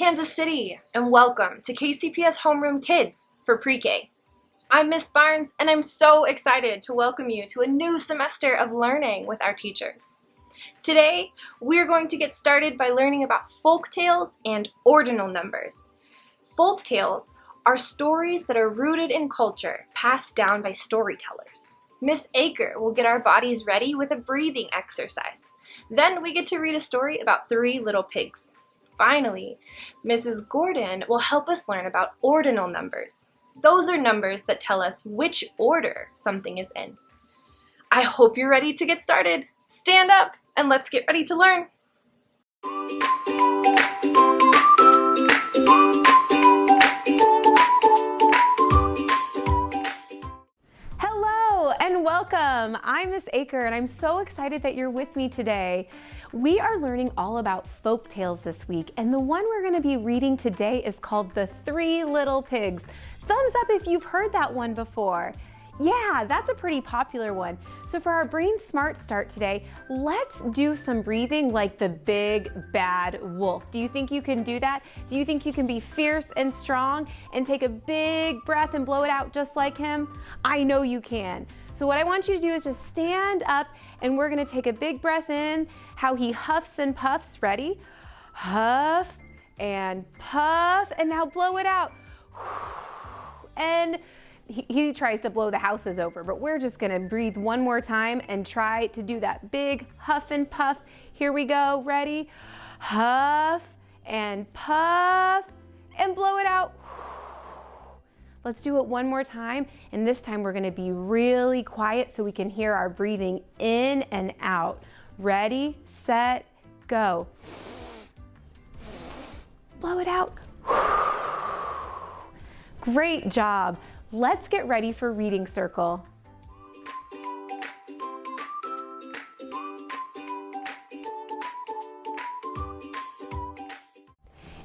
Kansas City, and welcome to KCPS Homeroom Kids for Pre-K. I'm Miss Barnes, and I'm so excited to welcome you to a new semester of learning with our teachers. Today, we're going to get started by learning about folk tales and ordinal numbers. Folk tales are stories that are rooted in culture, passed down by storytellers. Miss Aker will get our bodies ready with a breathing exercise. Then we get to read a story about 3 little pigs. Finally, Mrs. Gordon will help us learn about ordinal numbers. Those are numbers that tell us which order something is in. I hope you're ready to get started. Stand up and let's get ready to learn. Hello and welcome. I'm Miss Aker and I'm so excited that you're with me today. We are learning all about folk tales this week, and the one we're going to be reading today is called The 3 Little Pigs. Thumbs up if you've heard that one before. Yeah, that's a pretty popular one. So for our Brain Smart Start today, let's do some breathing like the big bad wolf. Do you think you can do that? Do you think you can be fierce and strong and take a big breath and blow it out just like him? I know you can. So what I want you to do is just stand up and we're gonna take a big breath in, how he huffs and puffs. Ready? Huff and puff, and now blow it out. And he tries to blow the houses over, but we're just gonna breathe one more time and try to do that big huff and puff. Here we go, ready? Huff and puff and blow it out. Let's do it one more time, and this time we're gonna be really quiet so we can hear our breathing in and out. Ready, set, go. Blow it out. Great job. Let's get ready for reading circle.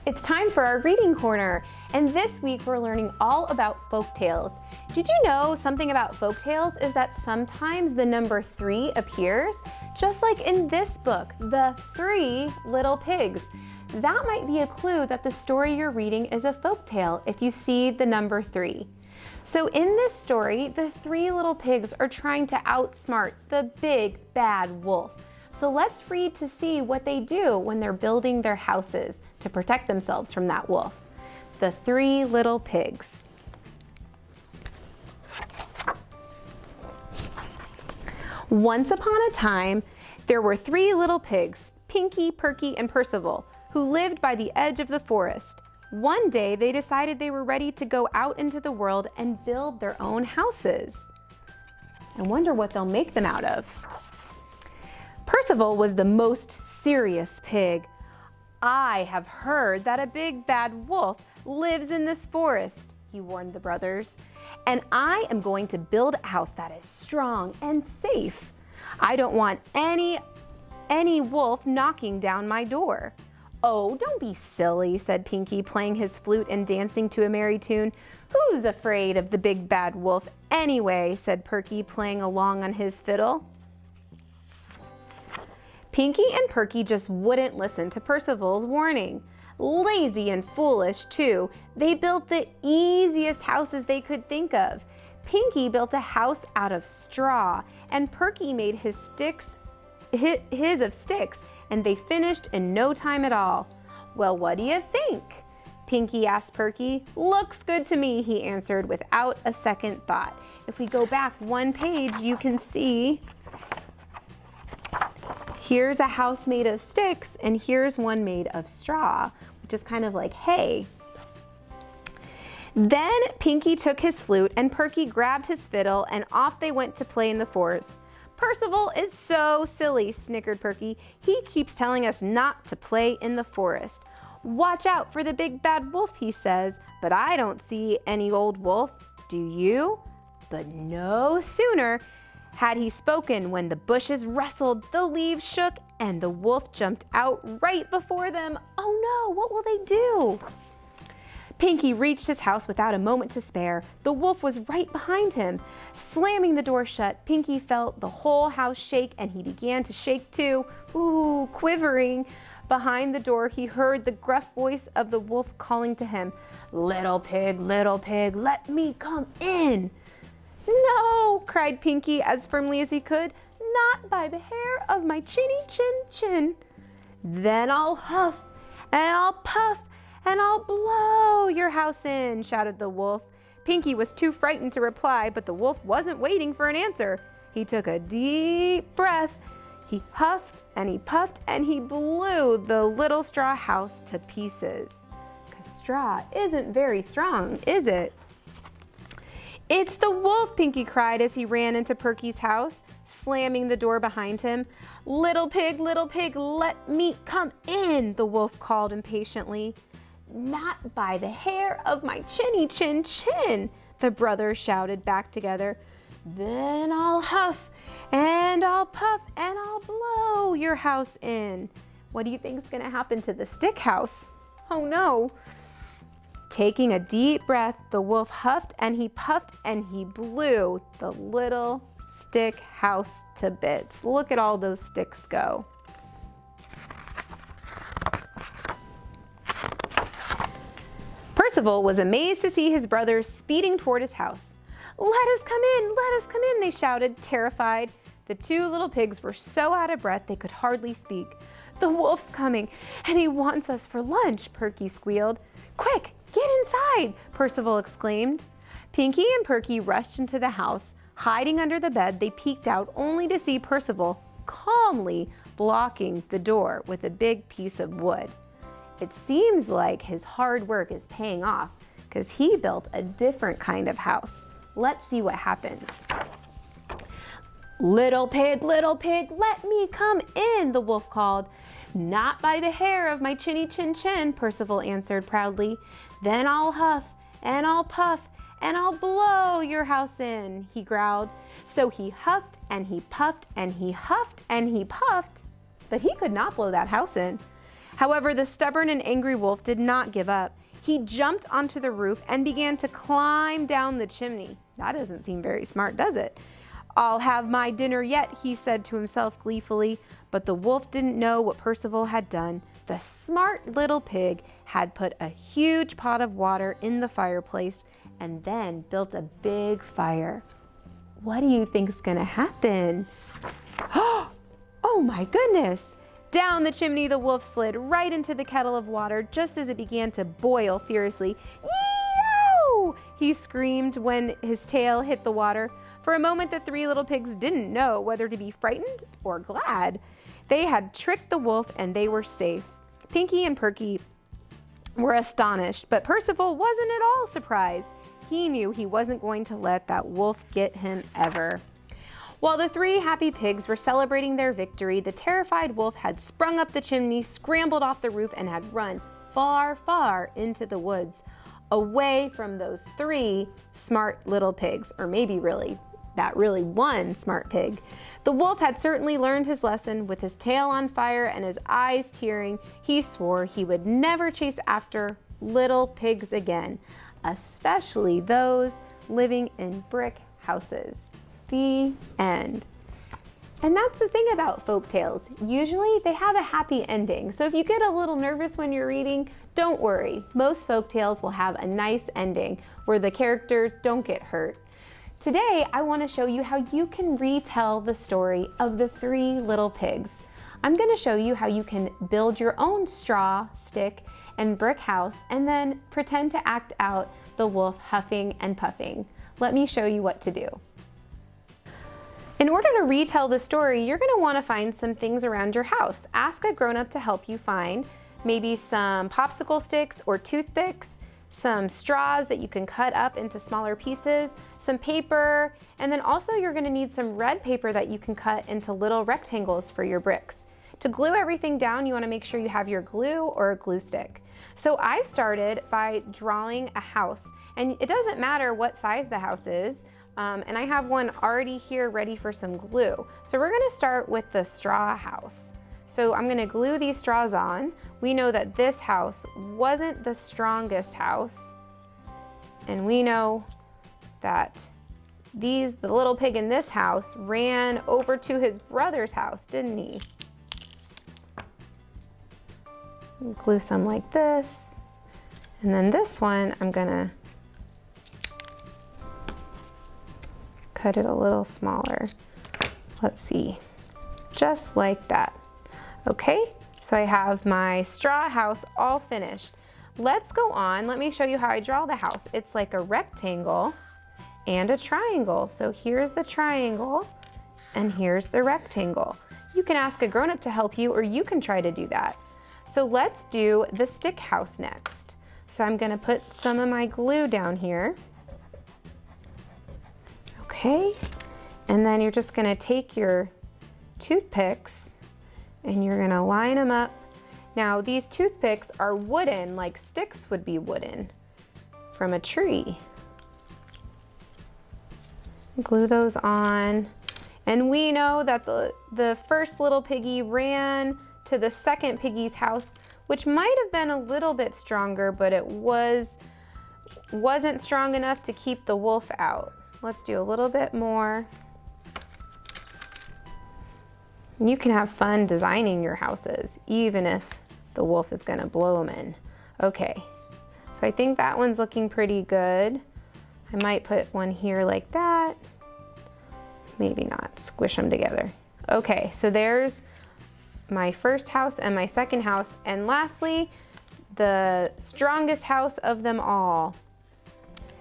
It's time for our reading corner, and this week we're learning all about folk tales. Did you know something about folk tales is that sometimes the number 3 appears? Just like in this book, The 3 Little Pigs. That might be a clue that the story you're reading is a folk tale if you see the number 3. So in this story, the 3 little pigs are trying to outsmart the big bad wolf. So let's read to see what they do when they're building their houses to protect themselves from that wolf. The 3 Little Pigs. Once upon a time, there were 3 little pigs, Pinky, Perky, and Percival, who lived by the edge of the forest. One day, they decided they were ready to go out into the world and build their own houses. I wonder what they'll make them out of. Percival was the most serious pig. I have heard that a big bad wolf lives in this forest, he warned the brothers, and I am going to build a house that is strong and safe. I don't want any wolf knocking down my door. Oh, don't be silly, said Pinky, playing his flute and dancing to a merry tune. Who's afraid of the big bad wolf anyway, said Perky, playing along on his fiddle. Pinky and Perky just wouldn't listen to Percival's warning. Lazy and foolish, too, they built the easiest houses they could think of. Pinky built a house out of straw, and Perky made his of sticks, and they finished in no time at all. Well, what do you think? Pinky asked Perky. Looks good to me, he answered without a second thought. If we go back one page, you can see here's a house made of sticks, and here's one made of straw, which is kind of like hay. Then Pinky took his flute, and Perky grabbed his fiddle, and off they went to play in the forest. Percival is so silly, snickered Perky. He keeps telling us not to play in the forest. Watch out for the big bad wolf, he says, but I don't see any old wolf. Do you? But no sooner had he spoken when the bushes rustled, the leaves shook, and the wolf jumped out right before them. Oh no, what will they do? Pinky reached his house without a moment to spare. The wolf was right behind him. Slamming the door shut, Pinky felt the whole house shake, and he began to shake too, quivering. Behind the door, he heard the gruff voice of the wolf calling to him, little pig, let me come in." "No," cried Pinky as firmly as he could, "not by the hair of my chinny chin chin." "Then I'll huff and I'll puff and I'll blow your house in," shouted the wolf. Pinky was too frightened to reply, but the wolf wasn't waiting for an answer. He took a deep breath. He huffed and he puffed and he blew the little straw house to pieces. 'Cause straw isn't very strong, is it? "It's the wolf," Pinky cried as he ran into Perky's house, slamming the door behind him. Little pig, let me come in," the wolf called impatiently. "Not by the hair of my chinny chin chin," the brothers shouted back together. "Then I'll huff and I'll puff and I'll blow your house in." What do you think is going to happen to the stick house? Oh no. Taking a deep breath, the wolf huffed and he puffed and he blew the little stick house to bits. Look at all those sticks go. Percival was amazed to see his brothers speeding toward his house. Let us come in, they shouted, terrified. The two little pigs were so out of breath they could hardly speak. "The wolf's coming, and he wants us for lunch," Perky squealed. "Quick, get inside," Percival exclaimed. Pinky and Perky rushed into the house. Hiding under the bed, they peeked out only to see Percival calmly blocking the door with a big piece of wood. It seems like his hard work is paying off because he built a different kind of house. Let's see what happens. Little pig, let me come in," the wolf called. "Not by the hair of my chinny chin chin," Percival answered proudly. "Then I'll huff and I'll puff and I'll blow your house in," he growled. So he huffed and he puffed and he huffed and he puffed, but he could not blow that house in. However, the stubborn and angry wolf did not give up. He jumped onto the roof and began to climb down the chimney. That doesn't seem very smart, does it? "I'll have my dinner yet," he said to himself gleefully, but the wolf didn't know what Percival had done. The smart little pig had put a huge pot of water in the fireplace and then built a big fire. What do you think's gonna happen? Oh my goodness! Down the chimney the wolf slid right into the kettle of water just as it began to boil furiously. "Yee-ow!" he screamed when his tail hit the water. For a moment, the three little pigs didn't know whether to be frightened or glad. They had tricked the wolf and they were safe. Pinky and Perky were astonished, but Percival wasn't at all surprised. He knew he wasn't going to let that wolf get him ever. While the three happy pigs were celebrating their victory, the terrified wolf had sprung up the chimney, scrambled off the roof, and had run far, far into the woods, away from those three smart little pigs, or maybe really one smart pig. The wolf had certainly learned his lesson. With his tail on fire and his eyes tearing, he swore he would never chase after little pigs again, especially those living in brick houses. The end. And that's the thing about folk tales. Usually they have a happy ending. So if you get a little nervous when you're reading, don't worry. Most folk tales will have a nice ending where the characters don't get hurt. Today, I want to show you how you can retell the story of the three little pigs. I'm going to show you how you can build your own straw, stick, and brick house, and then pretend to act out the wolf huffing and puffing. Let me show you what to do. In order to retell the story, you're going to want to find some things around your house. Ask a grown-up to help you find maybe some popsicle sticks or toothpicks, some straws that you can cut up into smaller pieces, some paper, and then also you're going to need some red paper that you can cut into little rectangles for your bricks. To glue everything down, you want to make sure you have your glue or a glue stick. So I started by drawing a house, and it doesn't matter what size the house is. And I have one already here ready for some glue. So we're going to start with the straw house. So I'm going to glue these straws on. We know that this house wasn't the strongest house. And we know that the little pig in this house ran over to his brother's house, didn't he? Glue some like this. And then this one, I'm gonna cut it a little smaller. Let's see, just like that. Okay, so I have my straw house all finished. Let's go on, let me show you how I draw the house. It's like a rectangle and a triangle. So here's the triangle and here's the rectangle. You can ask a grown-up to help you, or you can try to do that. So let's do the stick house next. So I'm gonna put some of my glue down here. Okay, and then you're just gonna take your toothpicks and you're gonna line them up. Now these toothpicks are wooden, like sticks would be wooden from a tree. Glue those on. And we know that the first little piggy ran to the second piggy's house, which might have been a little bit stronger, but it wasn't strong enough to keep the wolf out. Let's do a little bit more. You can have fun designing your houses, even if the wolf is gonna blow them in. Okay, so I think that one's looking pretty good. I might put one here like that. Maybe not, squish them together. Okay, so there's my first house and my second house. And lastly, the strongest house of them all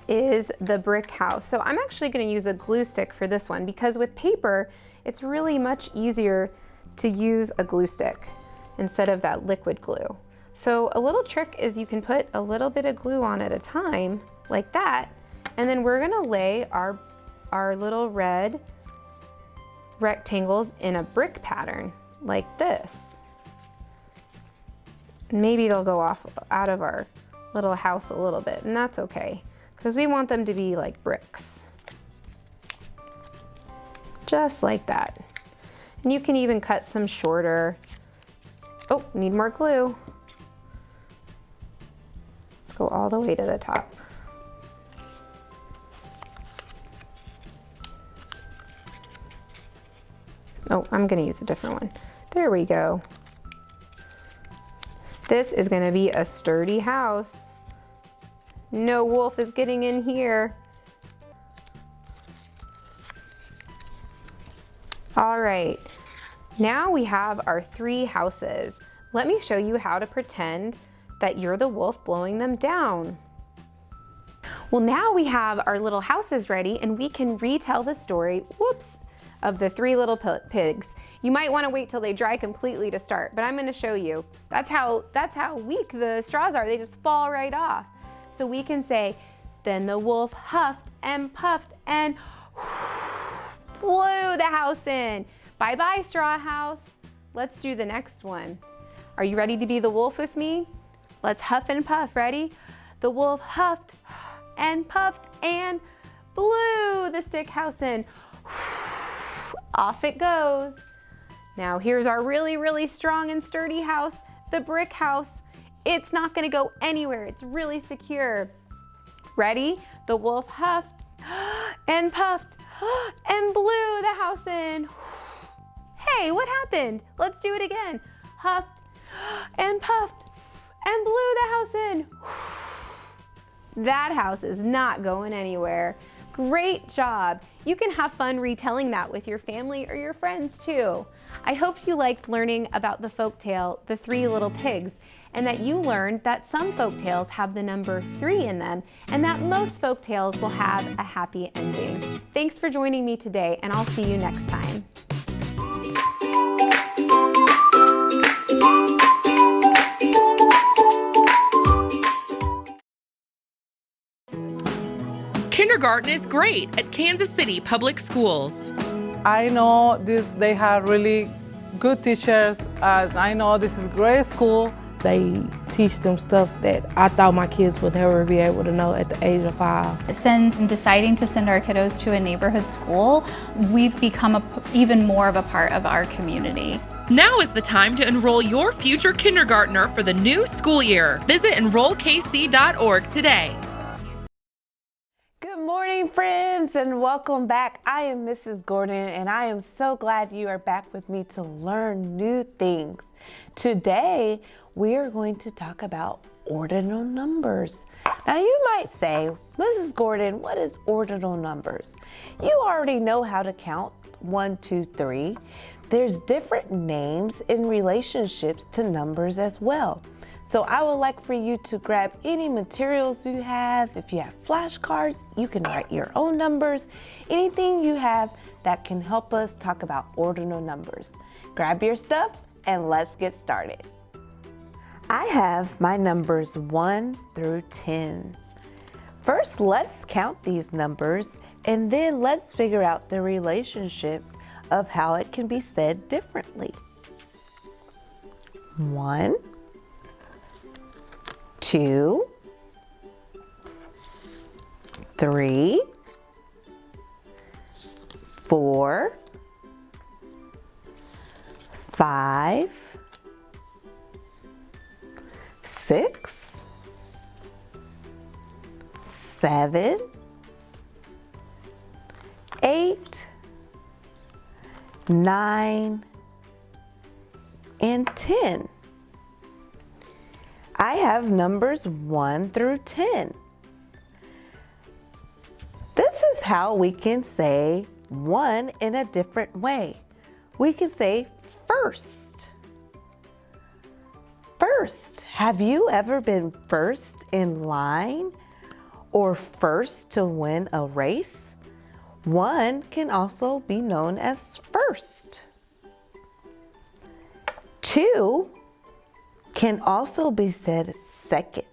is the brick house. So I'm actually gonna use a glue stick for this one because with paper, it's really much easier to use a glue stick instead of that liquid glue. So a little trick is you can put a little bit of glue on at a time, like that, and then we're gonna lay our little red rectangles in a brick pattern, like this. Maybe they'll go off out of our little house a little bit, and that's okay, because we want them to be like bricks. Just like that. And you can even cut some shorter. Oh, need more glue. Let's go all the way to the top. Oh, I'm gonna use a different one. There we go. This is gonna be a sturdy house. No wolf is getting in here. All right, now we have our 3 houses. Let me show you how to pretend that you're the wolf blowing them down. Well, now we have our little houses ready and we can retell the story, whoops, of the 3 little pigs. You might want to wait till they dry completely to start, but I'm going to show you. That's how weak the straws are. They just fall right off. So we can say, then the wolf huffed and puffed and blew the house in. Bye-bye, straw house. Let's do the next one. Are you ready to be the wolf with me? Let's huff and puff. Ready? The wolf huffed and puffed and blew the stick house in. Off it goes. Now here's our really, really strong and sturdy house, the brick house. It's not gonna go anywhere. It's really secure. Ready? The wolf huffed and puffed and blew the house in. Hey, what happened? Let's do it again. Huffed and puffed and blew the house in. That house is not going anywhere. Great job. You can have fun retelling that with your family or your friends too. I hope you liked learning about the folktale, The 3 Little Pigs, and that you learned that some folktales have the number 3 in them, and that most folktales will have a happy ending. Thanks for joining me today, and I'll see you next time. Kindergarten is great at Kansas City Public Schools. I know they have really good teachers. I know this is a great school. They teach them stuff that I thought my kids would never be able to know at the age of 5. Since deciding to send our kiddos to a neighborhood school, we've become even more of a part of our community. Now is the time to enroll your future kindergartner for the new school year. Visit enrollkc.org today. Good morning, friends, and welcome back. I am Mrs. Gordon, and I am so glad you are back with me to learn new things. Today, we are going to talk about ordinal numbers. Now you might say, Mrs. Gordon, what is ordinal numbers? You already know how to count 1, 2, 3. There's different names in relationships to numbers as well. So I would like for you to grab any materials you have. If you have flashcards, you can write your own numbers. Anything you have that can help us talk about ordinal numbers. Grab your stuff and let's get started. I have my numbers 1 through 10. First, let's count these numbers and then let's figure out the relationship of how it can be said differently. 1, 2, 3, 4, 5, 6, 7, 8, 9, and 10. I have numbers 1 through 10. This is how we can say 1 in a different way. We can say first. First. Have you ever been first in line or first to win a race? 1 can also be known as first. 2 can also be said second.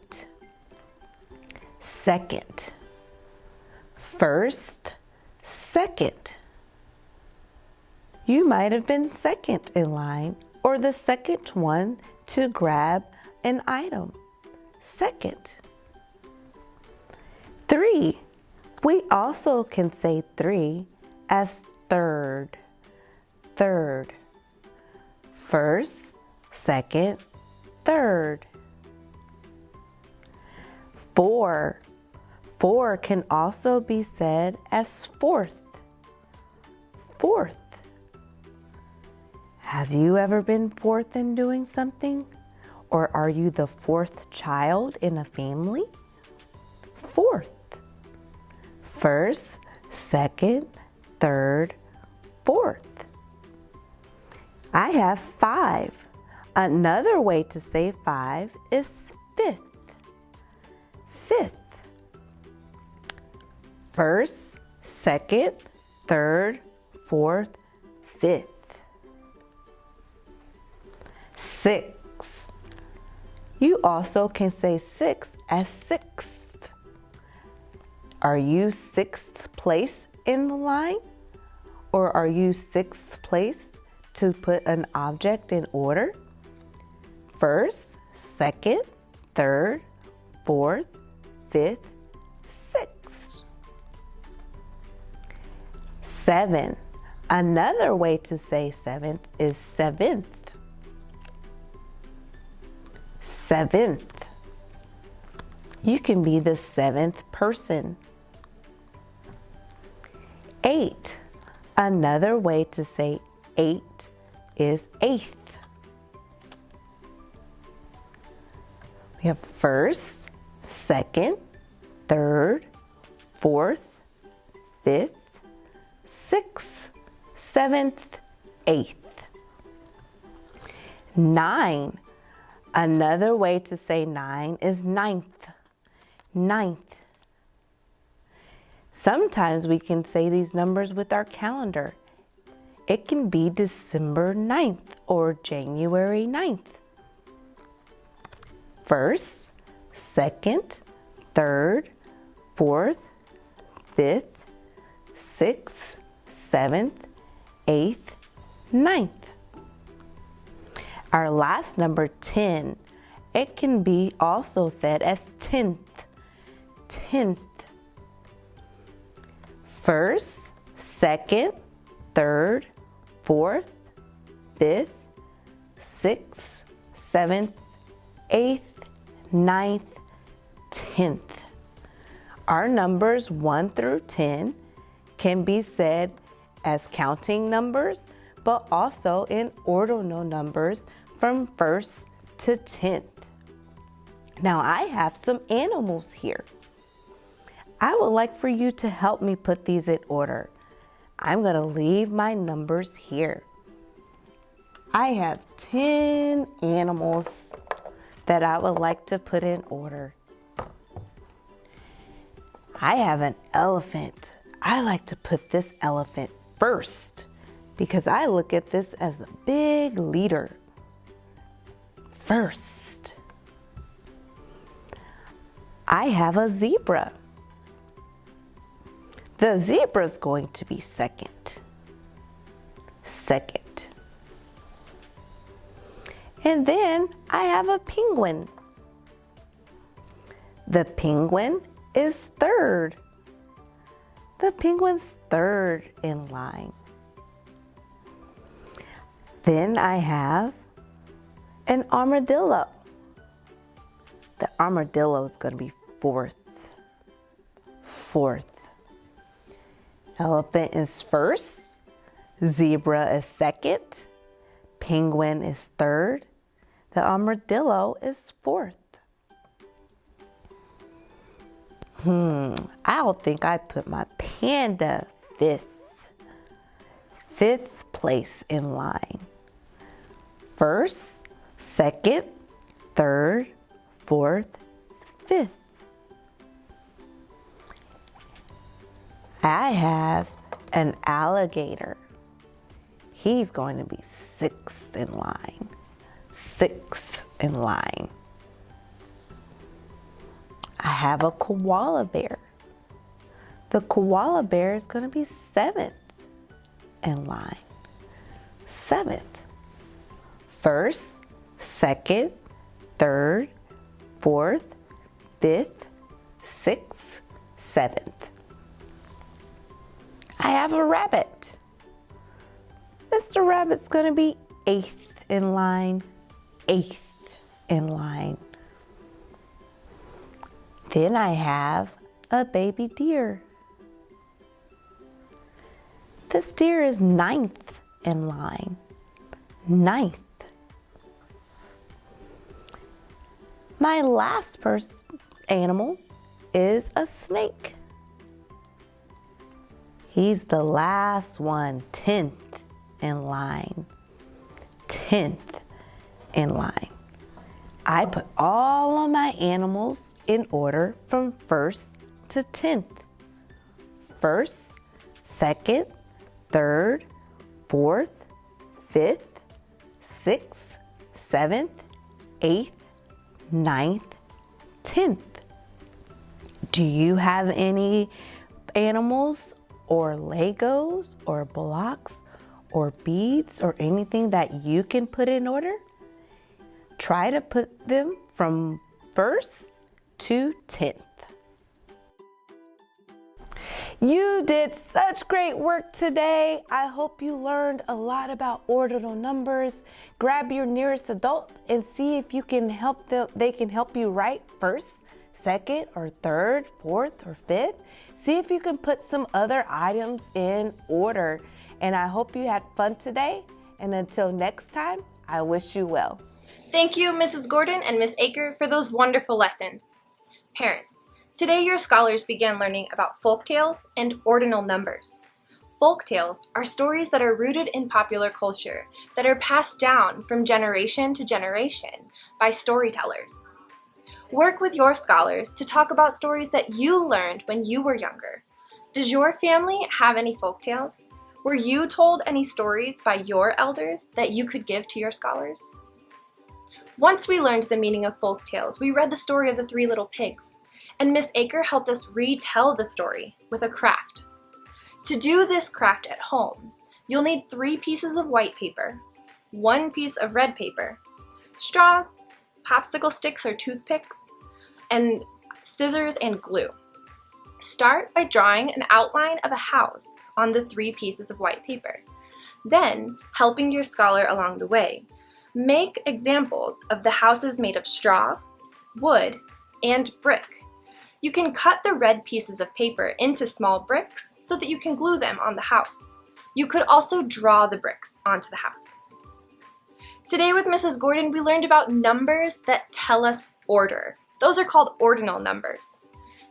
Second. First, second. You might have been second in line or the second one to grab an item. Second. 3. We also can say 3 as third. Third. First, second, third. 4. 4 can also be said as fourth. Fourth. Have you ever been fourth in doing something? Or are you the fourth child in a family? Fourth. First, second, third, fourth. I have 5. Another way to say 5 is fifth. Fifth. First, second, third, fourth, fifth. 6. You also can say 6 as sixth. Are you 6th place in the line? Or are you 6th place to put an object in order? First, second, third, fourth, fifth, sixth. 7. Another way to say 7th is seventh. Seventh. You can be the 7th person. 8. Another way to say 8 is 8th. We have first, second, third, fourth, fifth, sixth, 7th, 8th. 9. Another way to say 9 is ninth. Ninth. Sometimes we can say these numbers with our calendar. It can be December 9th or January 9th. First, second, third, fourth, fifth, sixth, 7th, 8th, 9th. Our last number 10, it can be also said as 10th. 10th. First, second, third, fourth, fifth, sixth, 7th, 8th, 9th, 10th. Our numbers 1 through 10 can be said as counting numbers, but also in ordinal numbers from 1st to 10th. Now I have some animals here. I would like for you to help me put these in order. I'm going to leave my numbers here. I have 10 animals that I would like to put in order. I have an elephant. I like to put this elephant first because I look at this as a big leader. First. I have a zebra. The zebra is going to be second. Second. And then I have a penguin. The penguin is third. The penguin's third in line. Then I have an armadillo. The armadillo is going to be fourth. Fourth. Elephant is first. Zebra is second. Penguin is third. The armadillo is fourth. I don't think I put my panda fifth. Fifth place in line. First, second, third, fourth, fifth. I have an alligator. He's going to be sixth in line. Sixth in line. I have a koala bear. The koala bear is going to be seventh in line. Seventh. First, second, third, fourth, fifth, sixth, seventh. I have a rabbit. Mr. Rabbit's going to be eighth in line. Eighth in line. Then I have a baby deer. This deer is ninth in line. Ninth. My last animal is a snake. He's the last one, 10th in line. 10th in line. I put all of my animals in order from 1st to 10th. First, second, third, fourth, fifth, sixth, seventh, eighth, ninth, 10th. Do you have any animals or Legos or blocks or beads or anything that you can put in order? Try to put them from 1st to 10th. You did such great work today. I hope you learned a lot about ordinal numbers. Grab your nearest adult and see if you can help them. They can help you write 1st, 2nd, or 3rd, 4th, or 5th. See if you can put some other items in order. And I hope you had fun today. And until next time, I wish you well. Thank you, Mrs. Gordon and Miss Aker, for those wonderful lessons. Parents, today your scholars began learning about folktales and ordinal numbers. Folktales are stories that are rooted in popular culture that are passed down from generation to generation by storytellers. Work with your scholars to talk about stories that you learned when you were younger. Does your family have any folktales? Were you told any stories by your elders that you could give to your scholars? Once we learned the meaning of folk tales, we read the story of the 3 little pigs, and Miss Aker helped us retell the story with a craft. To do this craft at home, you'll need 3 pieces of white paper, 1 piece of red paper, straws, popsicle sticks or toothpicks, and scissors and glue. Start by drawing an outline of a house on the 3 pieces of white paper. Then, helping your scholar along the way, make examples of the houses made of straw, wood, and brick. You can cut the red pieces of paper into small bricks so that you can glue them on the house. You could also draw the bricks onto the house. Today with Mrs. Gordon, we learned about numbers that tell us order. Those are called ordinal numbers.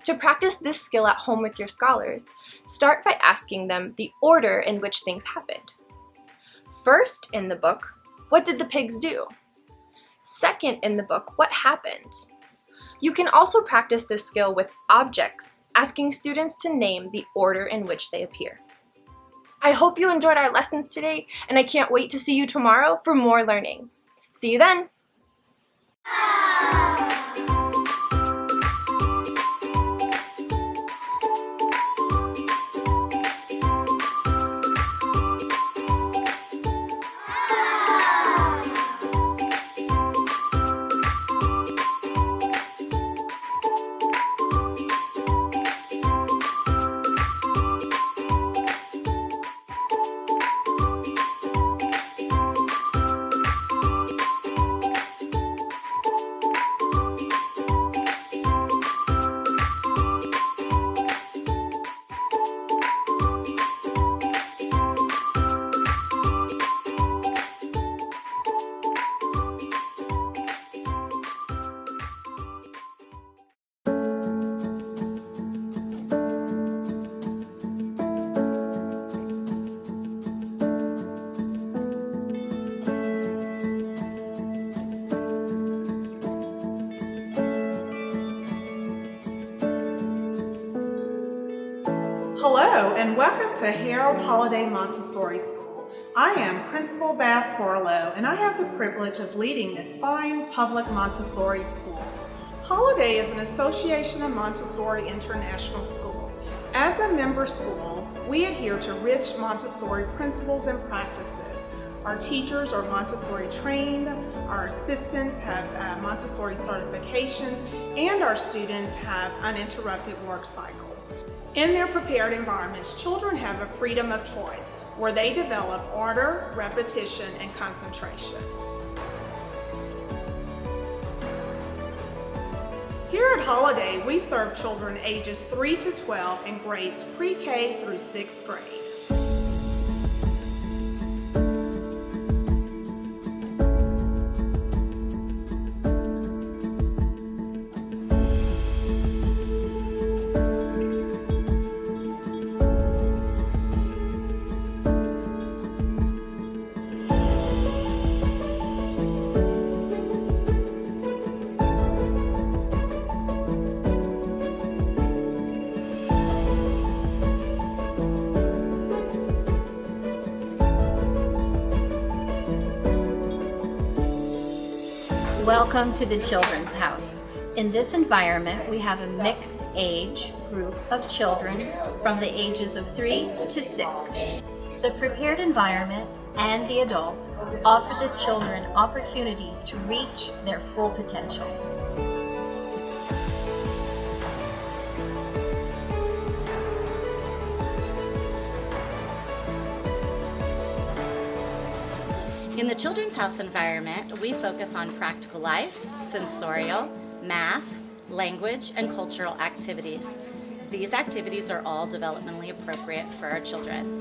To practice this skill at home with your scholars, start by asking them the order in which things happened. First in the book, what did the pigs do? Second in the book, what happened? You can also practice this skill with objects, asking students to name the order in which they appear. I hope you enjoyed our lessons today, and I can't wait to see you tomorrow for more learning. See you then! Hello and welcome to Harold Holiday Montessori School. I am Principal Bass Barlow and I have the privilege of leading this fine public Montessori school. Holiday is an association of Montessori International School. As a member school, we adhere to rich Montessori principles and practices. Our teachers are Montessori trained, our assistants have Montessori certifications, and our students have uninterrupted work cycles. In their prepared environments, children have a freedom of choice where they develop order, repetition, and concentration. Here at Holiday, we serve children ages 3 to 12 in grades pre-K through 6th grade. Welcome to the Children's House. In this environment, we have a mixed age group of children from the ages of 3 to 6. The prepared environment and the adult offer the children opportunities to reach their full potential. In the Children's House environment, we focus on practical life, sensorial, math, language, and cultural activities. These activities are all developmentally appropriate for our children.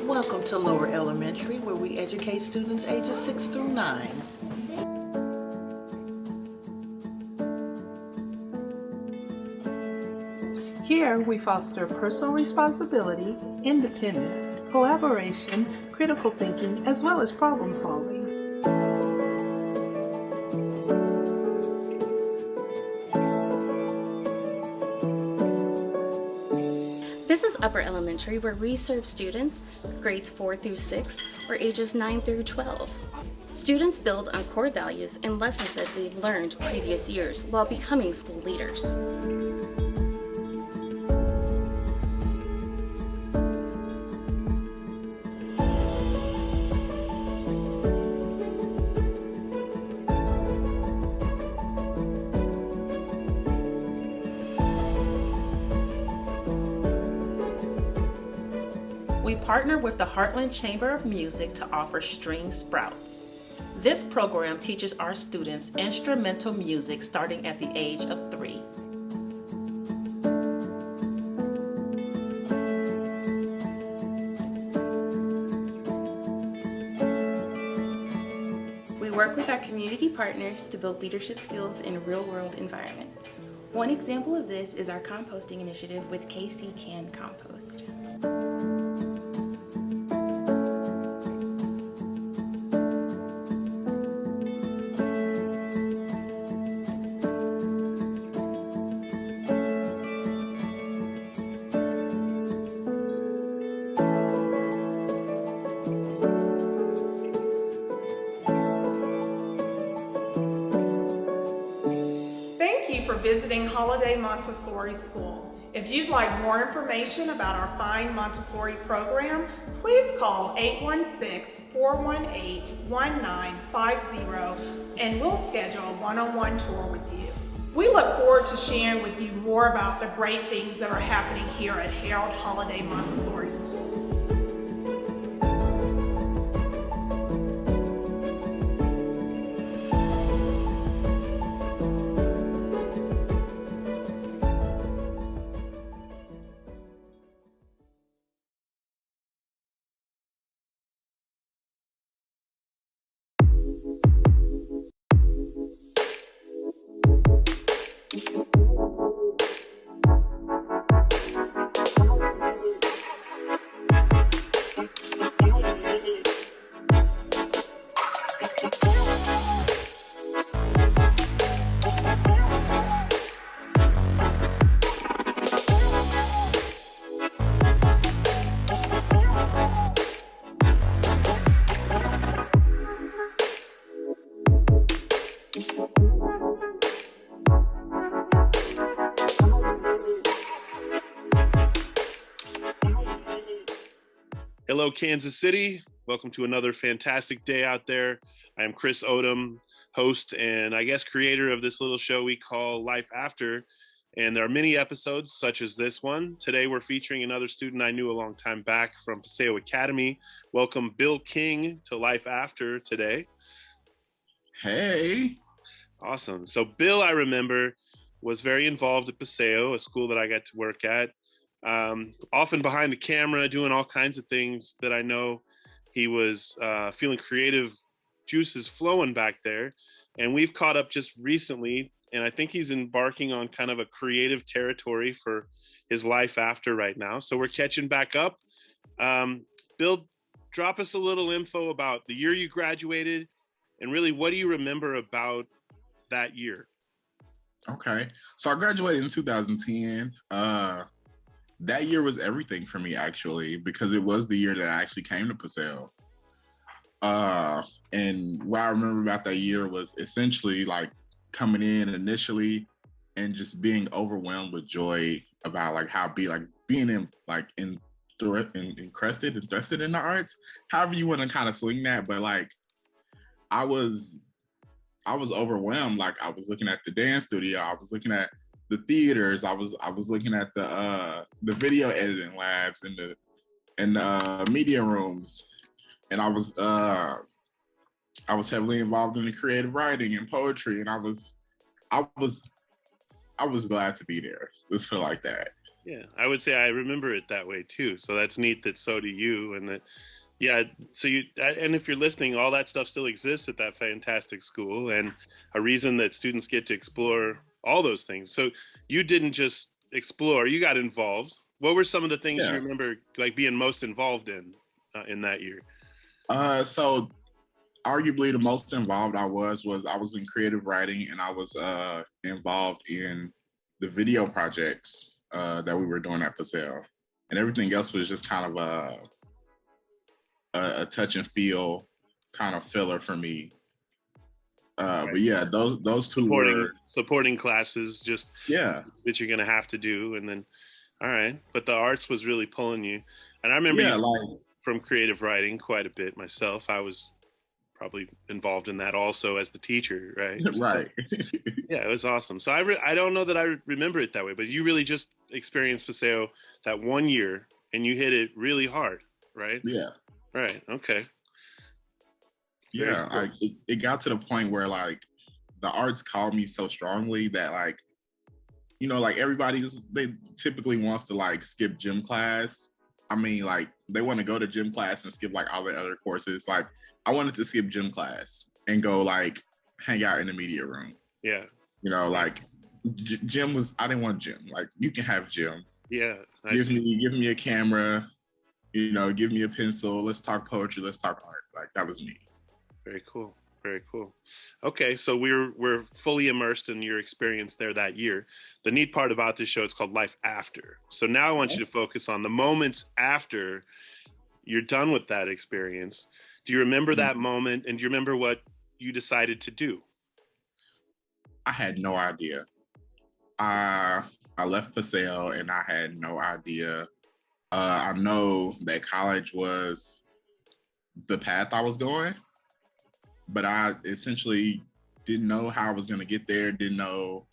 Welcome to Lower Elementary, where we educate students ages 6 through 9. Here, we foster personal responsibility, independence, collaboration, critical thinking, as well as problem solving. This is Upper Elementary, where we serve students grades 4 through 6 or ages 9 through 12. Students build on core values and lessons that they've learned previous years while becoming school leaders. We partner with the Heartland Chamber of Music to offer String Sprouts. This program teaches our students instrumental music starting at the age of 3. We work with our community partners to build leadership skills in real-world environments. One example of this is our composting initiative with KC Can Compost. Thank you for visiting Holiday Montessori School. If you'd like more information about our fine Montessori program, please call 816-418-1950 and we'll schedule a one-on-one tour with you. We look forward to sharing with you more about the great things that are happening here at Harold Holiday Montessori School. Hello, Kansas City. Welcome to another fantastic day out there. I am Chris Odom, host and I guess creator of this little show we call Life After. And there are many episodes such as this one. Today we're featuring another student I knew a long time back from Paseo Academy. Welcome Bill King to Life After today. Hey. Awesome. So Bill, I remember, was very involved at Paseo, a school that I got to work at. Often behind the camera, doing all kinds of things that I know he was feeling creative juices flowing back there. And we've caught up just recently, and I think he's embarking on kind of a creative territory for his life after right now. So we're catching back up. Bill, drop us a little info about the year you graduated, and really, what do you remember about that year? Okay, so I graduated in 2010. That year was everything for me, actually, because it was the year that I actually came to Paseo. And what I remember about that year was essentially like coming in initially and just being overwhelmed with joy about like how being encrusted in the arts, however you want to kind of swing that. But like I was overwhelmed. Like I was looking at the dance studio, I was looking at the theaters, I was looking at the video editing labs and the media rooms, and I was heavily involved in the creative writing and poetry, and I was glad to be there. Let's put it like that. Yeah, I would say I remember it that way too. So that's neat that so do you, and that, yeah. So and if you're listening, all that stuff still exists at that fantastic school, and a reason that students get to explore all those things. So you didn't just explore, you got involved. What were some of the things you remember like being most involved in that year? So arguably the most involved I was in creative writing, and I was involved in the video projects that we were doing at Paseo, and everything else was just kind of a touch and feel kind of filler for me. But yeah, those two were supporting classes, just that you're gonna have to do, and then all right. But the arts was really pulling you, and I remember from creative writing quite a bit myself. I was probably involved in that also as the teacher, right? Right. Yeah, it was awesome. So I don't know that I remember it that way, but you really just experienced Paseo that one year, and you hit it really hard, right? Yeah. Right. Okay. Yeah, cool. It got to the point where like the arts called me so strongly that like, you know, like they typically wants to like skip gym class. I mean, like they want to go to gym class and skip like all the other courses. Like I wanted to skip gym class, and go like hang out in the media room. Yeah. You know, like gym was, I didn't want gym. Like, you can have gym. Yeah. Give me a camera, you know, give me a pencil. Let's talk poetry. Let's talk art. Like, that was me. Very cool. Very cool. Okay, so we're fully immersed in your experience there that year. The neat part about this show, it's called Life After. So now I want you to focus on the moments after you're done with that experience. Do you remember that moment, and do you remember what you decided to do? I had no idea. I left Paseo and I had no idea. I know that college was the path I was going, but I essentially didn't know how I was going to get there, didn't know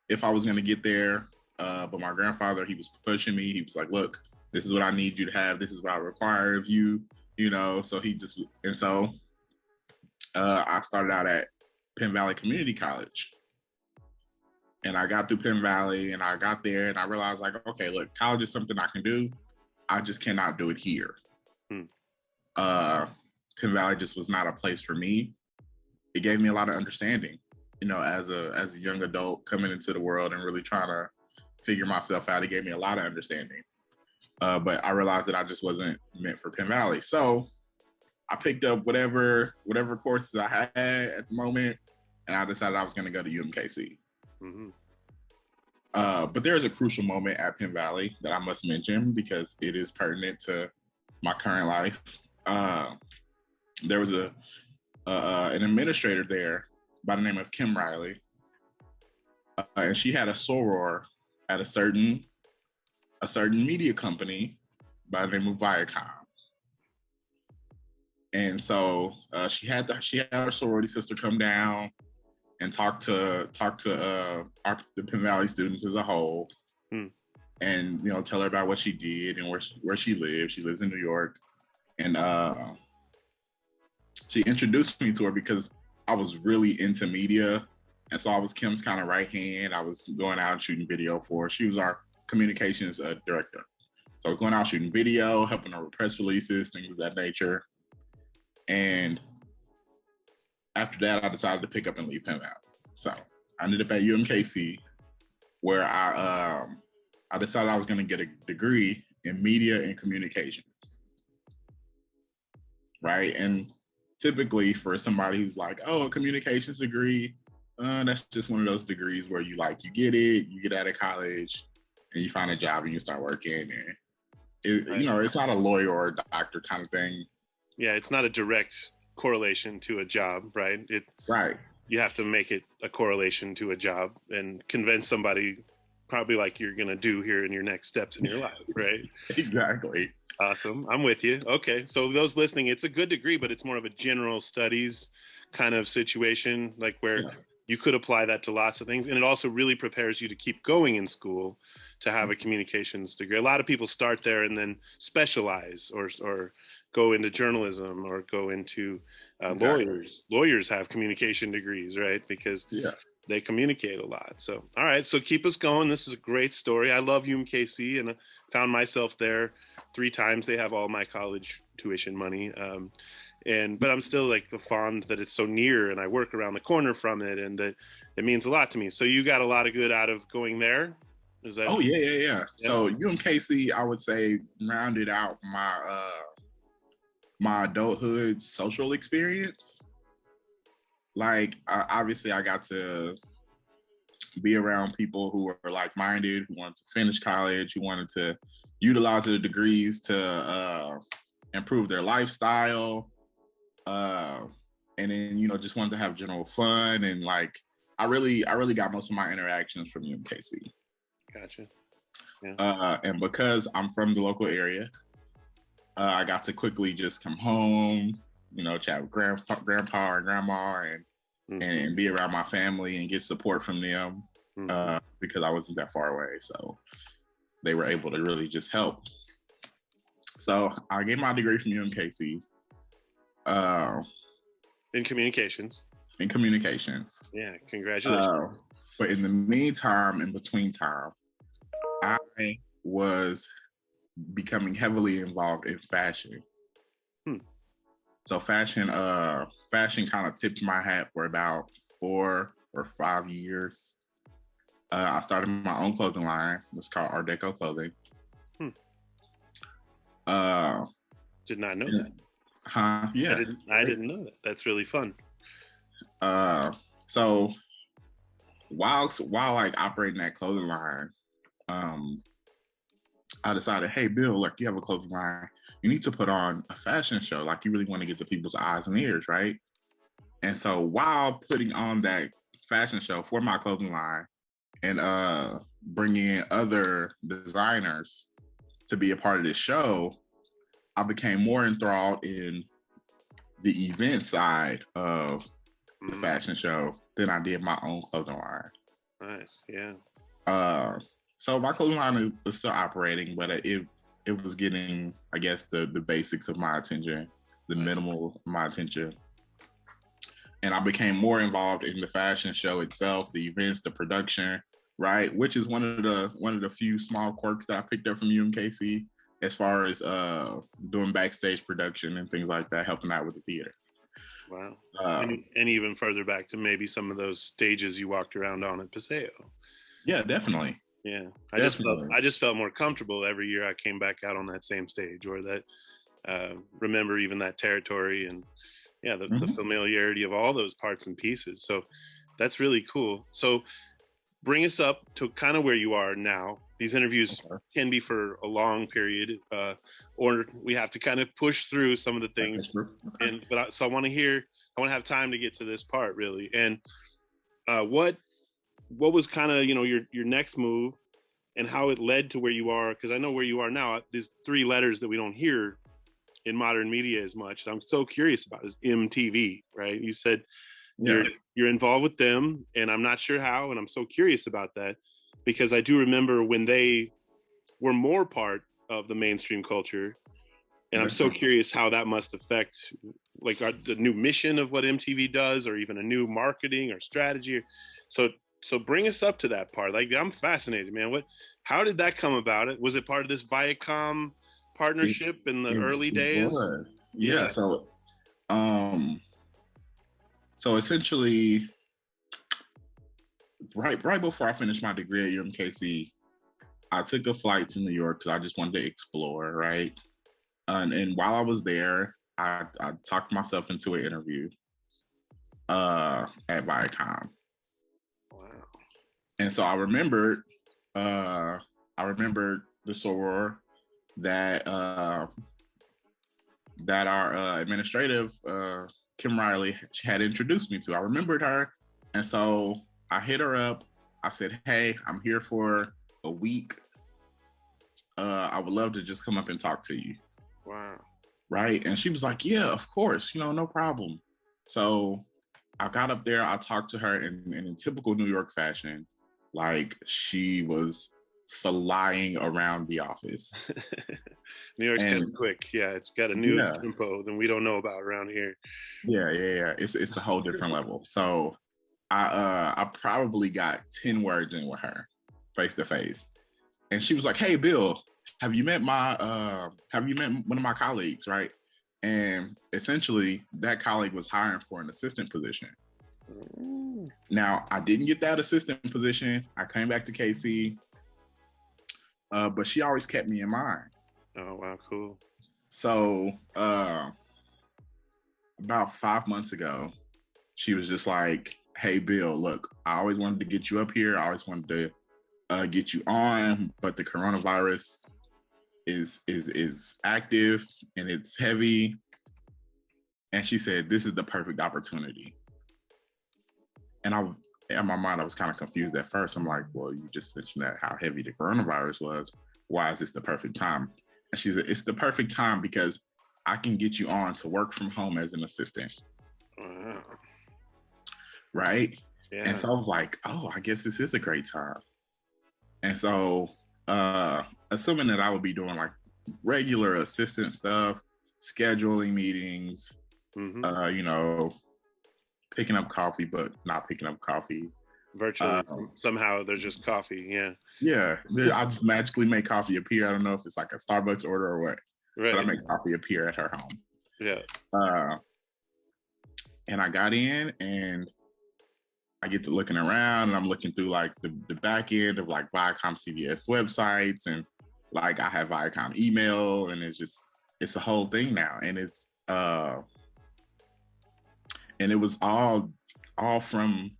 if I was going to get there. But my grandfather, he was pushing me. He was like, look, this is what I need you to have. This is what I require of you, you know? So I started out at Penn Valley Community College. And I got through Penn Valley and I got there and I realized, like, okay, look, college is something I can do. I just cannot do it here. Penn Valley just was not a place for me. It gave me a lot of understanding, you know, as a young adult coming into the world and really trying to figure myself out. It gave me a lot of understanding. But I realized that I just wasn't meant for Penn Valley. So I picked up whatever courses I had at the moment, and I decided I was going to go to UMKC. But there's a crucial moment at Penn Valley that I must mention because it is pertinent to my current life. There was an administrator there by the name of Kim Riley, and she had a soror at a certain media company by the name of Viacom. And so she had her sorority sister come down and talk to the Penn Valley students as a whole, and you know, tell her about what she did and where she lives. She lives in New York, and she introduced me to her because I was really into media, and so I was Kim's kind of right hand. I was going out and shooting video for her. She was our communications director, so I was going out shooting video, helping her with press releases, things of that nature. And after that, I decided to pick up and leave Penn Valley. So I ended up at UMKC, where I decided I was going to get a degree in media and communications. Right? And typically for somebody who's like, oh, a communications degree, that's just one of those degrees where you get it, you get out of college, and you find a job and you start working. And you know, it's not a lawyer or a doctor kind of thing. Yeah, it's not a direct correlation to a job, right? Right. You have to make it a correlation to a job and convince somebody, probably like you're going to do here in your next steps in your life, right? Exactly. Awesome. I'm with you. Okay. So those listening, it's a good degree, but it's more of a general studies kind of situation, like where you could apply that to lots of things. And it also really prepares you to keep going in school to have a communications degree. A lot of people start there and then specialize or go into journalism or go into lawyers. Lawyers have communication degrees, right? Because they communicate a lot. So, all right. So keep us going. This is a great story. I love UMKC and I found myself there 3 times. They have all my college tuition money. But I'm still like fond that it's so near and I work around the corner from it and that it means a lot to me. So you got a lot of good out of going there? Is that? Oh, yeah. So UMKC, I would say, rounded out my adulthood social experience. Like, obviously, I got to be around people who were like-minded, who wanted to finish college, who wanted to utilize their degrees to improve their lifestyle, and then, you know, just wanted to have general fun. And like, I really got most of my interactions from UMKC. Gotcha. Yeah. And because I'm from the local area, I got to quickly just come home, you know, chat with grandpa and grandma and be around my family and get support from them because I wasn't that far away. So they were able to really just help. So I get my degree from UMKC. In communications. Yeah, congratulations. But in the meantime, in between time, I was becoming heavily involved in fashion. So fashion kind of tipped my hat for about 4 or 5 years. I started my own clothing line. It was called Art Deco Clothing. Did not know that. Yeah. I didn't know that. That's really fun. So while like operating that clothing line, I decided, hey, Bill, like you have a clothing line, you need to put on a fashion show. Like you really want to get the people's eyes and ears, right? And so while putting on that fashion show for my clothing line and bringing in other designers to be a part of this show, I became more enthralled in the event side of the fashion show than I did my own clothing line. Nice, yeah. So my clothing line was still operating, but it was getting, I guess, the basics of my attention, the minimal of my attention. And I became more involved in the fashion show itself, the events, the production, right? Which is one of the few small quirks that I picked up from UMKC as far as doing backstage production and things like that, helping out with the theater. Wow. And even further back to maybe some of those stages you walked around on at Paseo. Yeah, definitely. Yeah. I just felt more comfortable every year I came back out on that same stage, or that remember even that territory and the familiarity of all those parts and pieces. So that's really cool. So bring us up to kind of where you are now. These interviews can be for a long period, or we have to kind of push through some of the things. So I want to have time to get to this part really. And what was kind of, your next move and how it led to where you are? Because I know where you are now, there's 3 letters that we don't hear in modern media as much. So I'm so curious about is MTV, right? You said you're involved with them, and I'm not sure how, and I'm so curious about that because I do remember when they were more part of the mainstream culture, and I'm so curious how that must affect like the new mission of what MTV does, or even a new marketing or strategy. So bring us up to that part. Like I'm fascinated, man. How did that come about? Was it part of this Viacom partnership in the early days? Yeah. So essentially, right before I finished my degree at UMKC, I took a flight to New York because I just wanted to explore, right? And while I was there, I talked myself into an interview at Viacom. Wow. And so I remembered the soror that our administrative Kim Riley had introduced me to. I remembered her, and so I hit her up. I said, "Hey, I'm here for a week. I would love to just come up and talk to you." Wow. Right? And she was like, "Yeah, of course. No problem." So I got up there. I talked to her in typical New York fashion, like she was flying around the office. New York's kind of quick. Yeah, it's got a new tempo that we don't know about around here. Yeah. It's a whole different level. So I probably got 10 words in with her face to face. And she was like, "Hey Bill, have you met one of my colleagues?" Right. And essentially that colleague was hiring for an assistant position. Now I didn't get that assistant position. I came back to KC. But she always kept me in mind. Oh, wow, cool. So about 5 months ago, she was just like, "Hey, Bill, look, I always wanted to get you up here. I always wanted to get you on, but the coronavirus is active and it's heavy." And she said, "This is the perfect opportunity." And in my mind, I was kind of confused at first. I'm like, "Well, you just mentioned that how heavy the coronavirus was. Why is this the perfect time?" And she said, "It's the perfect time because I can get you on to work from home as an assistant." Wow. Right? Yeah. And so I was like, "Oh, I guess this is a great time." And so assuming that I would be doing like regular assistant stuff, scheduling meetings, picking up coffee, but not picking up coffee. Virtually, somehow there's just coffee, Yeah, I just magically make coffee appear. I don't know if it's like a Starbucks order or what, right. But I make coffee appear at her home. Yeah. And I got in and I get to looking around and I'm looking through like the back end of like Viacom CBS websites, and like I have Viacom email, and it's a whole thing now. And and it was all from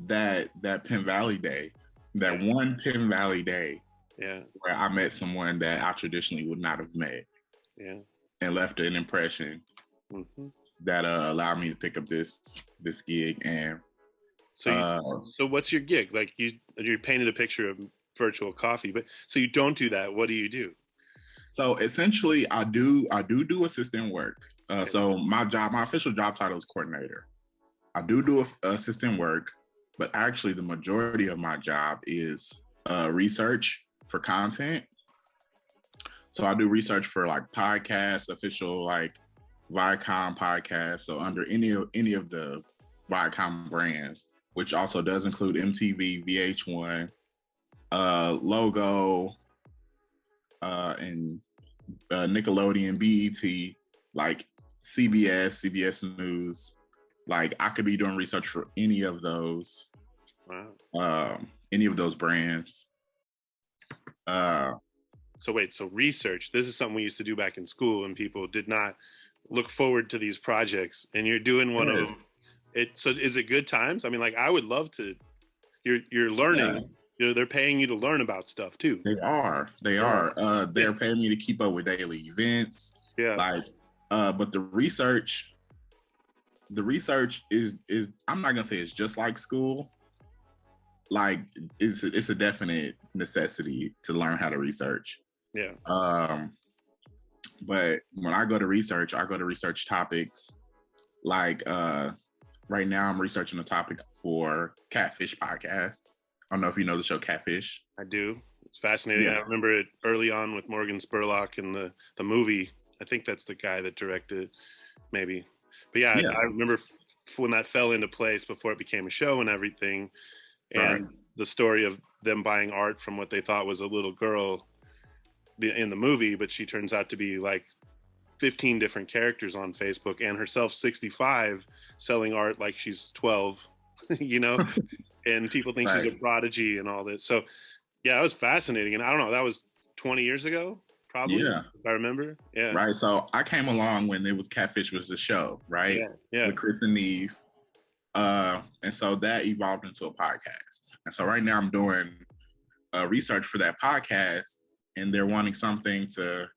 that Penn Valley day, that one Penn Valley day, where I met someone that I traditionally would not have met, and left an impression that allowed me to pick up this gig. And so what's your gig? Like you painted a picture of virtual coffee, but so you don't do that. What do you do? So essentially, I do assistant work. So my official job title is coordinator. I do assistant work, but actually the majority of my job is research for content. So I do research for like podcasts, official like Viacom podcasts. So under any of the Viacom brands, which also does include MTV, VH1, Logo, and Nickelodeon, BET, like CBS News. Like I could be doing research for any of those brands. So research, this is something we used to do back in school, and people did not look forward to these projects, and you're doing one of them. So is it good times? I mean, like I would love to, you're learning, they're paying you to learn about stuff too. They are. They're paying me to keep up with daily events. Yeah. Like, but the research is I'm not gonna say it's just like school. Like it's a definite necessity to learn how to research. Yeah. But when I go to research topics. Like right now I'm researching a topic for Catfish podcast. I don't know if you know the show Catfish. I do. It's fascinating. Yeah. I remember it early on with Morgan Spurlock in the movie. I think that's the guy that directed it, maybe. But yeah. I remember when that fell into place before it became a show and everything. And the story of them buying art from what they thought was a little girl in the movie, but she turns out to be like 15 different characters on Facebook, and herself 65 selling art like she's 12, you know, and people think she's a prodigy and all this. So yeah, it was fascinating. And I don't know, that was 20 years ago, probably. Yeah. If I remember. Yeah. Right. So I came along when it was Catfish was the show, right? Yeah. With Chris and Neve. And so that evolved into a podcast. And so right now I'm doing research for that podcast, and they're wanting something to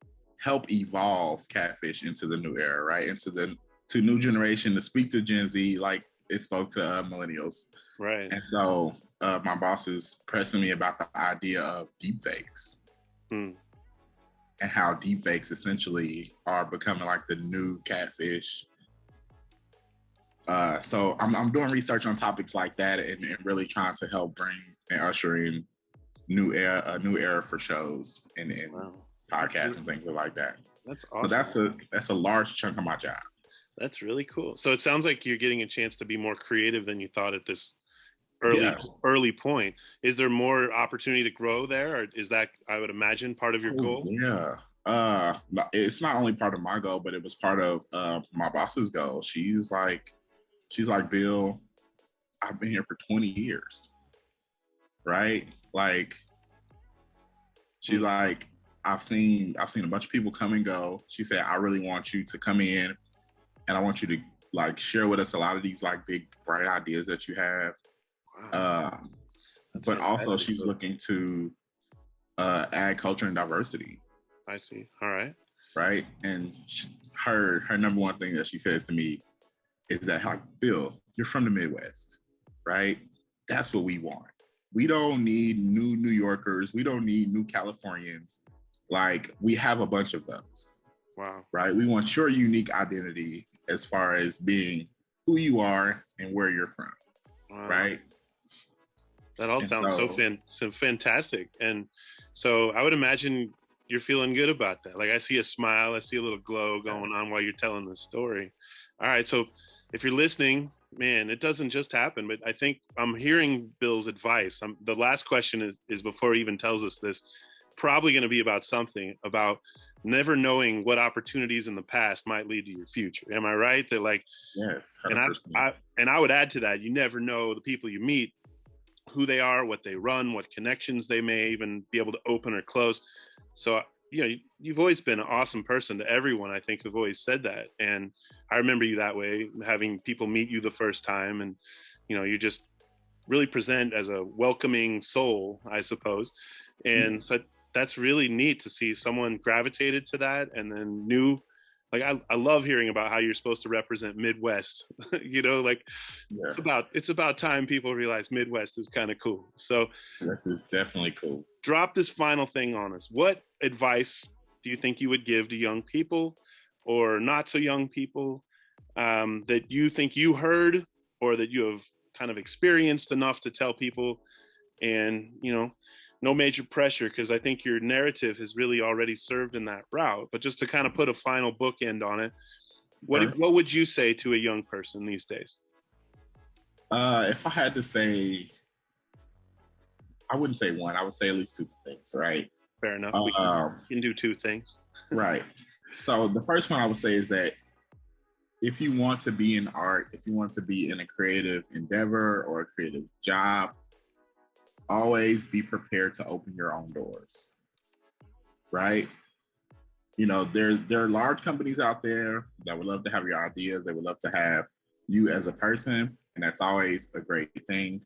help evolve Catfish into the new era, right? To new generation, to speak to Gen Z like it spoke to millennials. Right. And so my boss is pressing me about the idea of deepfakes. And how deepfakes essentially are becoming like the new Catfish. So I'm doing research on topics like that, and really trying to help bring and usher in a new era for shows and podcasts and things like that. That's awesome. So that's a large chunk of my job. That's really cool. So it sounds like you're getting a chance to be more creative than you thought at this early point. Is there more opportunity to grow there, or is that, I would imagine, part of your goal? Yeah. It's not only part of my goal, but it was part of my boss's goal. She's like, Bill, I've been here for 20 years, right? Like, she's like, I've seen a bunch of people come and go. She said, I really want you to come in, and I want you to like share with us a lot of these like big bright ideas that you have. Wow. But also she's looking to add culture and diversity. I see. All right. Right. And her number one thing that she says to me is that, like, Bill, you're from the Midwest, right? That's what we want. We don't need new New Yorkers. We don't need new Californians. Like, we have a bunch of those. Wow. Right? We want your unique identity as far as being who you are and where you're from. Wow. Right? That all sounds so fantastic. And so I would imagine you're feeling good about that. Like, I see a smile, I see a little glow going on while you're telling this story. All right. So if you're listening, man, it doesn't just happen, but I think I'm hearing Bill's advice. The last question is before he even tells us this, probably going to be about something about never knowing what opportunities in the past might lead to your future. Am I right? That like, yes, 100%. And I would add to that, you never know the people you meet, who they are, what they run, what connections they may even be able to open or close. So, you know, you've always been an awesome person to everyone. I think have always said that. And I remember you that way, having people meet you the first time. And, you know, you just really present as a welcoming soul, I suppose. And so that's really neat to see someone gravitated to that and then knew. Like I love hearing about how you're supposed to represent Midwest. You know, like it's about time people realize Midwest is kind of cool. So this is definitely cool. Drop this final thing on us. What advice do you think you would give to young people or not so young people that you think you heard or that you have kind of experienced enough to tell people? And, you know, no major pressure, because I think your narrative has really already served in that route. But just to kind of put a final bookend on it, what would you say to a young person these days? If I had to say, I wouldn't say one. I would say at least two things, right? Fair enough. We can do two things. Right. So the first one I would say is that if you want to be in art, if you want to be in a creative endeavor or a creative job, always be prepared to open your own doors, right? You know, there are large companies out there that would love to have your ideas. They would love to have you as a person, and that's always a great thing.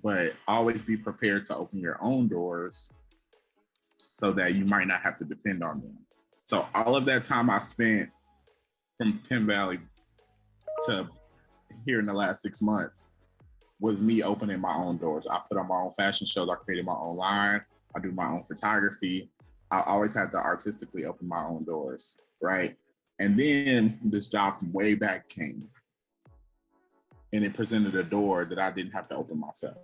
But always be prepared to open your own doors so that you might not have to depend on them. So all of that time I spent from Penn Valley to here in the last 6 months was me opening my own doors. I put on my own fashion shows. I created my own line. I do my own photography. I always had to artistically open my own doors, right? And then this job from way back came, and it presented a door that I didn't have to open myself.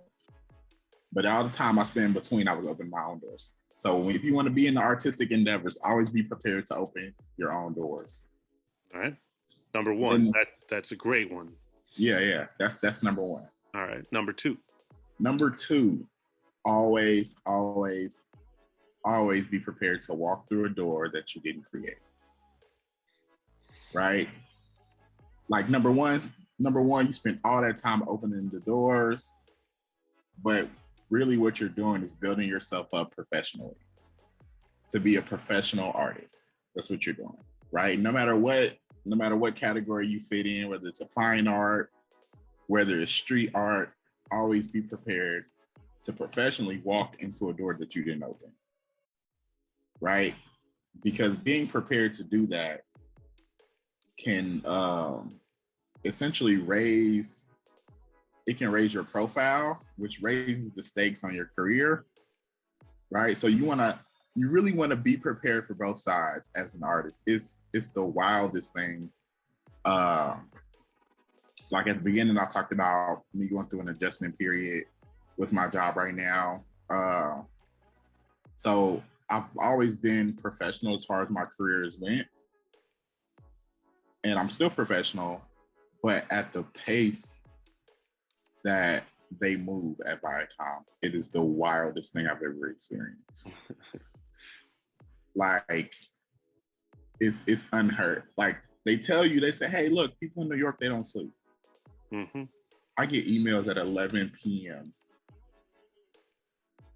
But all the time I spent in between, I was opening my own doors. So if you want to be in the artistic endeavors, always be prepared to open your own doors. All right. Number one, that's a great one. Yeah. That's number one. All right. Number two, always be prepared to walk through a door that you didn't create. Right? Like number one, you spend all that time opening the doors, but really what you're doing is building yourself up professionally to be a professional artist. That's what you're doing, right? No matter what category you fit in, whether it's a fine art, whether it's street art, always be prepared to professionally walk into a door that you didn't open, right? Because being prepared to do that can essentially raise your profile, which raises the stakes on your career, right? So you really want to be prepared for both sides as an artist. It's the wildest thing. Like at the beginning, I talked about me going through an adjustment period with my job right now. So I've always been professional as far as my career has went. And I'm still professional, but at the pace that they move at Viacom, it is the wildest thing I've ever experienced. Like, it's unheard. Like, they say, hey, look, people in New York, they don't sleep. Mm-hmm. I get emails at 11 p.m.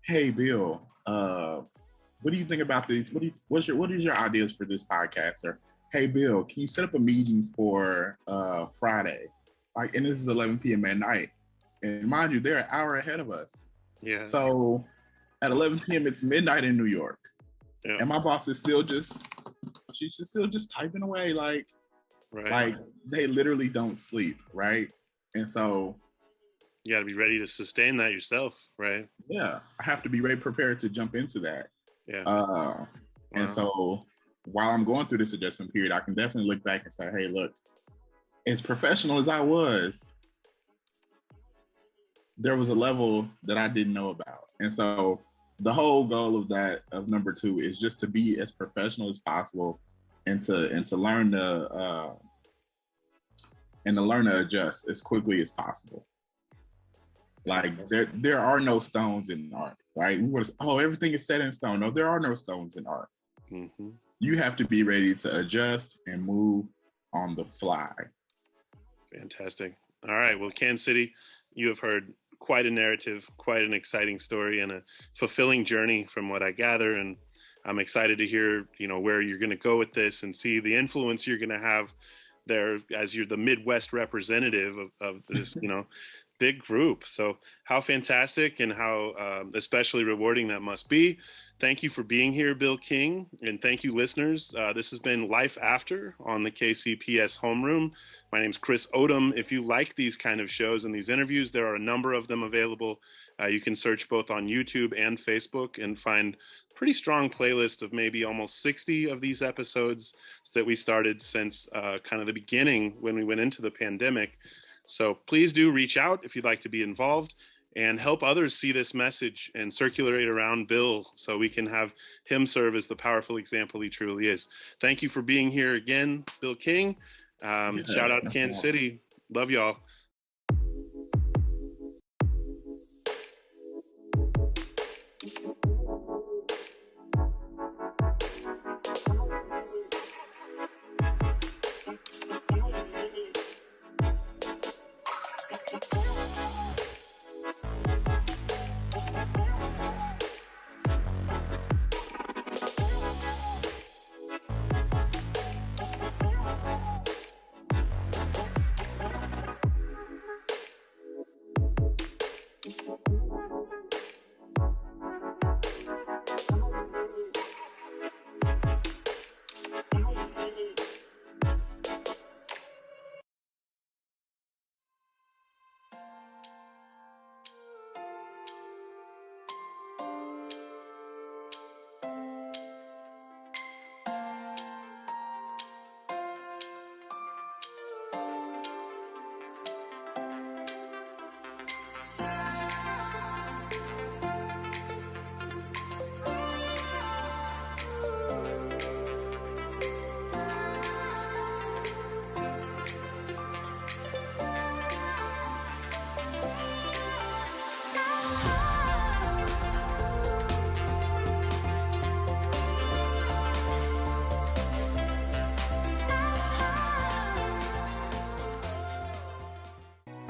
Hey, Bill, what do you think about this? What is your ideas for this podcast? Or, hey, Bill, can you set up a meeting for Friday? Like, and this is 11 p.m. at night. And mind you, they're an hour ahead of us. Yeah. So at 11 p.m., it's midnight in New York. Yeah. And my boss is still she's still typing away. Like they literally don't sleep, right? And so you got to be ready to sustain that yourself, right? Yeah, I have to be very prepared to jump into that. Yeah. And so while I'm going through this adjustment period, I can definitely look back and say, hey, look, as professional as I was, there was a level that I didn't know about. And so the whole goal of number two is just to be as professional as possible and to learn to adjust as quickly as possible. Like there are no stones in art, right? We want to say, everything is set in stone. No, there are no stones in art. You have to be ready to adjust and move on the fly. Fantastic. All right. Well, Kansas City, you have heard quite a narrative, quite an exciting story, and a fulfilling journey from what I gather. And I'm excited to hear, where you're going to go with this and see the influence you're going to have there as you're the Midwest representative of this, big group. So how fantastic and how especially rewarding that must be. Thank you for being here, Bill King, and thank you, listeners. This has been Life After on the KCPS Homeroom. My name is Chris Odom. If you like these kind of shows and these interviews, there are a number of them available. You can search both on YouTube and Facebook and find a pretty strong playlist of maybe almost 60 of these episodes that we started since kind of the beginning when we went into the pandemic. So please do reach out if you'd like to be involved and help others see this message and circulate around Bill so we can have him serve as the powerful example he truly is. Thank you for being here again, Bill King. Shout out to Kansas City. Love y'all.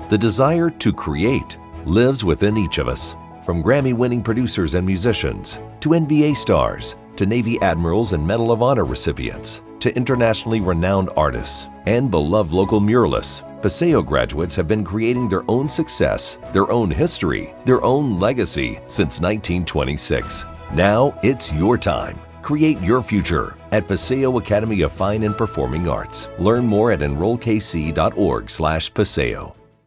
The desire to create lives within each of us. From Grammy-winning producers and musicians, to NBA stars, to Navy admirals and Medal of Honor recipients, to internationally renowned artists, and beloved local muralists, Paseo graduates have been creating their own success, their own history, their own legacy since 1926. Now it's your time. Create your future at Paseo Academy of Fine and Performing Arts. Learn more at enrollkc.org/Paseo.